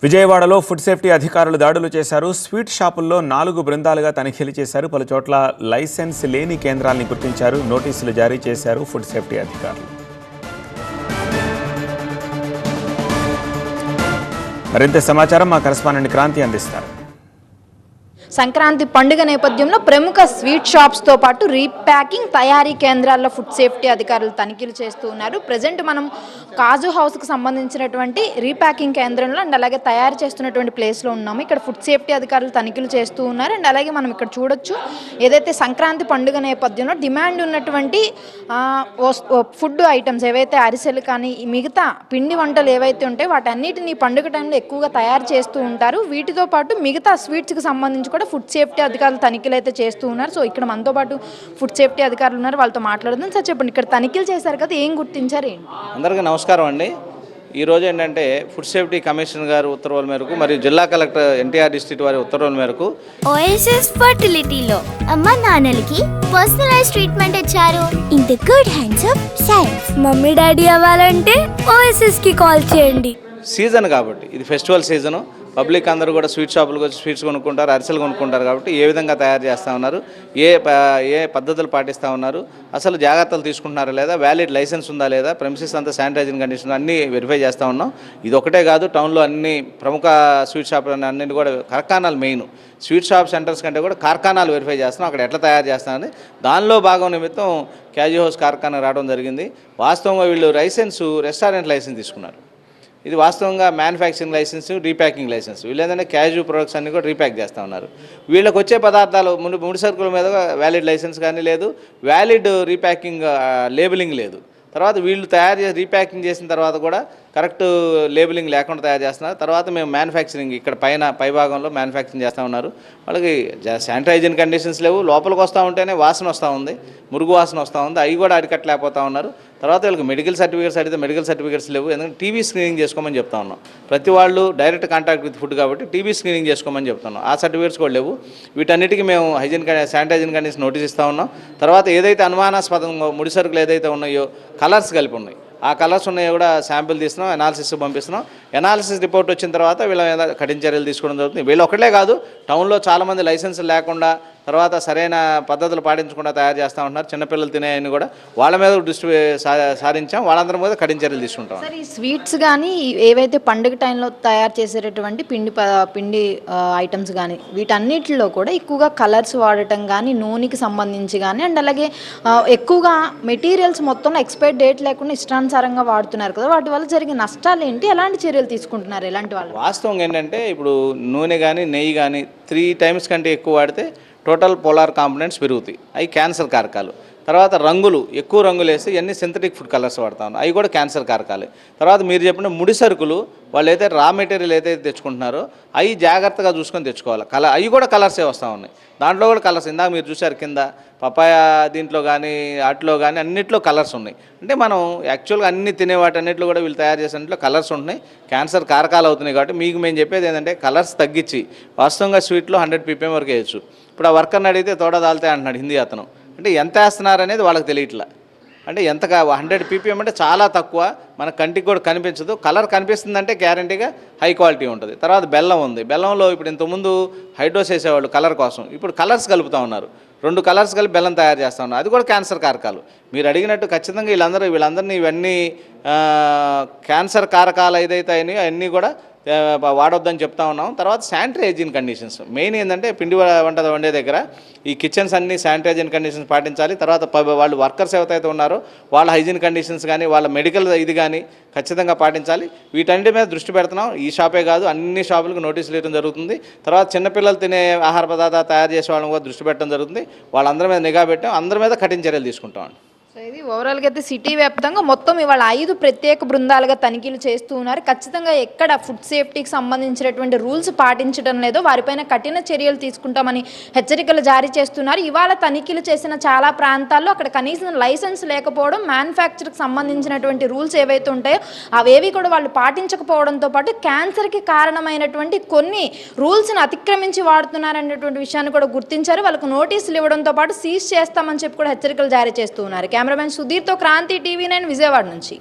విజయవాడలో food safety అధికారులు దాడులు చేశారు. స్వీట్ షాపుల్లో 4 బృందాలుగా తనిఖీలు చేశారు. పలు చోట్ల లైసెన్స్ లేని కేంద్రాలను గుర్తించారు. నోటీసులు జారీ చేశారు ఫుడ్ సేఫ్టీ అధికారులు. మరింత సమాచారం మా కరెస్పాండెంట్ క్రాంతి అందిస్తారు. సంక్రాంతి పండుగ నేపథ్యంలో ప్రముఖ స్వీట్ షాప్స్తో పాటు రీప్యాకింగ్ తయారీ కేంద్రాల్లో ఫుడ్ సేఫ్టీ అధికారులు తనిఖీలు చేస్తూ ఉన్నారు. ప్రజెంట్ మనం కాజు హౌస్కి సంబంధించినటువంటి రీప్యాకింగ్ కేంద్రంలో అండ్ అలాగే తయారు చేస్తున్నటువంటి ప్లేస్లో ఉన్నాము. ఇక్కడ ఫుడ్ సేఫ్టీ అధికారులు తనిఖీలు చేస్తూ ఉన్నారు. అండ్ అలాగే మనం ఇక్కడ చూడొచ్చు, ఏదైతే సంక్రాంతి పండుగ నేపథ్యంలో డిమాండ్ ఉన్నటువంటి ఫుడ్ ఐటమ్స్ ఏవైతే అరిసెలు కానీ మిగతా పిండి వంటలు ఏవైతే ఉంటాయో వాటన్నిటిని పండుగ టైంలో ఎక్కువగా తయారు చేస్తూ ఉంటారు. వీటితో పాటు మిగతా స్వీట్స్కి సంబంధించి కూడా ఫుడ్ సేఫ్టీ అధికారులు తనిఖీలు అయితే చేస్తూ ఉన్నారు. సో ఇక్కడ మనతో పాటు ఫుడ్ సేఫ్టీ అధికారులు ఉన్నారు, వాళ్ళతో మాట్లాడుతుంది. సార్ చెప్పండి, ఇక్కడ తనిఖీలు చేశారు కదా, ఏం గుర్తించారు ఏంటి? అందరికీ నమస్కారం అండి. ఈరోజు ఏంటంటే ఫుడ్ సేఫ్టీ కమిషనర్ గారు ఉత్తర్వుల మేరకు మరియు జిల్లా కలెక్టర్ ఎన్టీఆర్ డిస్ట్రిక్ట్ వారి ఉత్తర్వుల మేరకు ఓఎస్ఎస్ ఫర్టిలిటీలో అమ్మ నాన్నలకి పర్సనలైజ్ ట్రీట్మెంట్ ఇచ్చారు. In the good hands of science. Mummy daddy అవ్వాలంటే ఓఎస్ఎస్ కి కాల్ చేయండి. సీజన్ కాబట్టి ఇది ఫెస్టివల్ సీజను, పబ్లిక్ అందరూ కూడా స్వీట్ షాపులకు వచ్చి స్వీట్స్ కొనుక్కుంటారు, అరిసెలు కొనుక్కుంటారు. కాబట్టి ఏ విధంగా తయారు చేస్తూ ఉన్నారు, ఏ పద్ధతులు పాటిస్తూ ఉన్నారు, అసలు జాగ్రత్తలు తీసుకుంటున్నారా లేదా, వ్యాలిడ్ లైసెన్స్ ఉందా లేదా, ప్రెమిసెస్ అంతా శానిటైజింగ్ కండిషన్ అన్నీ వెరిఫై చేస్తూ ఉన్నాం. ఇది ఒకటే కాదు, టౌన్లో అన్ని ప్రముఖ స్వీట్ షాపులు అన్నింటి కూడా కార్ఖానాలు మెయిన్ స్వీట్ షాప్ సెంటర్స్ కంటే కూడా కార్ఖానాలు వెరిఫై చేస్తున్నాం, అక్కడ ఎట్లా తయారు చేస్తామని. దానిలో భాగం నిమిత్తం క్యాజీ హౌస్ కార్ఖానా రావడం జరిగింది. వాస్తవంగా వీళ్ళు రెస్టారెంట్ లైసెన్స్ తీసుకున్నారు. ఇది వాస్తవంగా మ్యానుఫ్యాక్చరింగ్ లైసెన్స్, రీప్యాకింగ్ లైసెన్స్. వీళ్ళు ఏంటంటే క్యాజు ప్రొడక్ట్స్ అన్ని కూడా రీప్యాక్ చేస్తూ ఉన్నారు. వీళ్ళకి వచ్చే పదార్థాలు ముడి సరుకుల మీద వ్యాలిడ్ లైసెన్స్ కానీ లేదు, వ్యాలిడ్ రీప్యాకింగ్ లేబులింగ్ లేదు. తర్వాత వీళ్ళు రీప్యాకింగ్ చేసిన తర్వాత కూడా కరెక్ట్ లేబులింగ్ లేకుండా తయారు చేస్తున్నారు. తర్వాత మేము మ్యానుఫ్యాక్చరింగ్ ఇక్కడ పైభాగంలో మ్యానుఫ్యాక్చరింగ్ చేస్తూ ఉన్నారు. వాళ్ళకి శానిటైజింగ్ కండిషన్స్ లేవు, లోపలికి వస్తూ ఉంటేనే వాసన వస్తూ ఉంది, మురుగు వాసన వస్తూ ఉంది, అవి కూడా అరికట్టలేకపోతూ ఉన్నారు. తర్వాత వీళ్ళకి మెడికల్ సర్టిఫికేట్స్ అడిగితే మెడికల్ సర్టిఫికేట్స్ లేవు. ఎందుకంటే టీబీ స్క్రీనింగ్ చేసుకోమని చెప్తా ఉన్నాం. ప్రతి వాళ్ళు డైరెక్ట్ కాంటాక్ట్ విత్ ఫుడ్ కాబట్టి టీబీ స్క్రీనింగ్ చేసుకోమని చెప్తున్నాం. ఆ సర్టిఫికేట్స్ కూడా లేవు. వీటన్నిటికీ మేము శానిటైజింగ్ కండిషన్ నోటీస్ ఇస్తూ ఉన్నాం. తర్వాత ఏదైతే అనుమానాస్పదంగా ముడి సరుకులు ఏదైతే ఉన్నాయో కలర్స్ కలిపి ఉన్నాయి, ఆ కలర్స్ ఉన్నాయో కూడా శాంపిల్ తీస్తున్నాం, అనాలిసిస్ పంపిస్తున్నాం. అనాలిసిస్ రిపోర్ట్ వచ్చిన తర్వాత వీళ్ళ మీద కఠిన చర్యలు తీసుకోవడం జరుగుతుంది. వీళ్ళు ఒకటే కాదు, టౌన్లో చాలామంది లైసెన్స్ లేకుండా తర్వాత సరైన పద్ధతులు పాటించకుండా తయారు చేస్తూ ఉంటున్నారు. చిన్నపిల్లలు తినేయని కూడా వాళ్ళ మీద దృష్టి సారించాం, వాళ్ళందరి మీద కఠిన చర్యలు తీసుకుంటాం. సార్, ఈ స్వీట్స్ కానీ ఏవైతే పండుగ టైంలో తయారు చేసేటటువంటి పిండి ఐటమ్స్ కానీ వీటన్నిటిలో కూడా ఎక్కువగా కలర్స్ వాడటం కానీ, నూనెకి సంబంధించి కానీ అండ్ అలాగే ఎక్కువగా మెటీరియల్స్ మొత్తంలో ఎక్స్పైరీ డేట్ లేకుండా ఇష్టానుసారంగా వాడుతున్నారు కదా, వాటి వల్ల జరిగే నష్టాలు ఏంటి, ఎలాంటి చర్యలు తీసుకుంటున్నారు ఎలాంటి వాళ్ళు? వాస్తవంగా ఏంటంటే ఇప్పుడు నూనె కానీ నెయ్యి కానీ 3 times కంటే ఎక్కువ వాడితే టోటల్ పోలార్ కాంపోనెంట్స్ పెరుగుతాయి, అవి క్యాన్సర్ కారకాలు. తర్వాత ఎక్కువ రంగులు వేస్తే ఇవన్నీ సింథటిక్ ఫుడ్ కలర్స్ వాడతాం, అవి కూడా క్యాన్సర్ కారకాలు. తర్వాత మీరు చెప్పిన ముడి సరుకులు వాళ్ళు అయితే రా మెటీరియల్ ఏదైతే తెచ్చుకుంటున్నారో అవి జాగ్రత్తగా చూసుకొని తెచ్చుకోవాలి. అవి కూడా కలర్సే వస్తూ ఉన్నాయి. దాంట్లో కూడా కలర్స్ ఇందాక మీరు చూశారు, కింద పపాయ దీంట్లో కానీ వాటిలో కానీ అన్నింటిలో కలర్స్ ఉన్నాయి. అంటే మనం యాక్చువల్గా అన్ని తినే వాటి అన్నింటిలో కూడా వీళ్ళు తయారు చేసినట్లో కలర్స్ ఉంటున్నాయి, క్యాన్సర్ కారకాలు అవుతున్నాయి. కాబట్టి మేము చెప్పేది ఏంటంటే కలర్స్ తగ్గించి వాస్తవంగా స్వీట్లో 100 ppm వరకు వేయచ్చు. ఇప్పుడు ఆ వర్కర్ని అడిగితే తోడ దాల్తాయి అంటున్నాడు హిందీ అతను. అంటే ఎంత వేస్తున్నారు అనేది వాళ్ళకి తెలియట్లా. అంటే ఎంతగా 100 ppm అంటే చాలా తక్కువ, మన కంటికి కూడా కనిపించదు. కలర్ కనిపిస్తుందంటే గ్యారంటీగా హై క్వాలిటీ ఉంటుంది. తర్వాత బెల్లం ఉంది, బెల్లంలో ఇప్పుడు ఇంతకుముందు హైడ్రోస్ వేసేవాళ్ళు కలర్ కోసం, ఇప్పుడు కలర్స్ కలుపుతూ ఉన్నారు. 2 కలర్స్ కలిపి బెల్లం తయారు చేస్తూ ఉన్నారు, అది కూడా క్యాన్సర్ కారకాలు. మీరు అడిగినట్టు ఖచ్చితంగా వీళ్ళందరినీ ఇవన్నీ క్యాన్సర్ కారకాలు ఏదైతే అయినాయో అవన్నీ కూడా వాడొద్దని చెప్తా ఉన్నాం. తర్వాత శానిటైజింగ్ కండిషన్స్ మెయిన్ ఏంటంటే పిండి వంట వండే దగ్గర ఈ కిచెన్స్ అన్ని శానిటైజింగ్ కండిషన్స్ పాటించాలి. తర్వాత వాళ్ళు వర్కర్స్ ఎవరైతే ఉన్నారో వాళ్ళ హైజీన్ కండిషన్స్ కానీ వాళ్ళ మెడికల్ ఇది కానీ ఖచ్చితంగా పాటించాలి. వీటన్నిటి మీద దృష్టి పెడుతున్నాం. ఈ షాపే కాదు, అన్ని షాపులకు నోటీసులు ఇవ్వడం జరుగుతుంది. తర్వాత చిన్నపిల్లలు తినే ఆహార పదార్థాలు తయారు చేసే వాళ్ళని కూడా దృష్టి పెట్టడం జరుగుతుంది. వాళ్ళందరి మీద నిఘా పెట్టాం, అందరి మీద కఠిన చర్యలు తీసుకుంటాం. సో ఇది ఓవరాల్గా అయితే సిటీ వ్యాప్తంగా మొత్తం ఇవాళ 5 ప్రత్యేక బృందాలుగా తనిఖీలు చేస్తూ ఉన్నారు. ఖచ్చితంగా ఎక్కడ ఫుడ్ సేఫ్టీకి సంబంధించినటువంటి రూల్స్ పాటించడం లేదో వారిపైన కఠిన చర్యలు తీసుకుంటామని హెచ్చరికలు జారీ చేస్తున్నారు. ఇవాళ తనిఖీలు చేసిన చాలా ప్రాంతాల్లో అక్కడ కనీసం లైసెన్స్ లేకపోవడం, మ్యానుఫ్యాక్చర్కి సంబంధించినటువంటి రూల్స్ ఏవైతే ఉంటాయో అవేవి కూడా వాళ్ళు పాటించకపోవడంతో పాటు క్యాన్సర్కి కారణమైనటువంటి కొన్ని రూల్స్ని అతిక్రమించి వాడుతున్నారనేటువంటి విషయాన్ని కూడా గుర్తించారు. వాళ్ళకు నోటీసులు ఇవ్వడంతో పాటు సీజ్ చేస్తామని చెప్పి కూడా హెచ్చరికలు జారీ చేస్తూ ఉన్నారు. కెమెరామెన్ సుధీర్తో క్రాంతి, TV9 విజయవాడ నుంచి.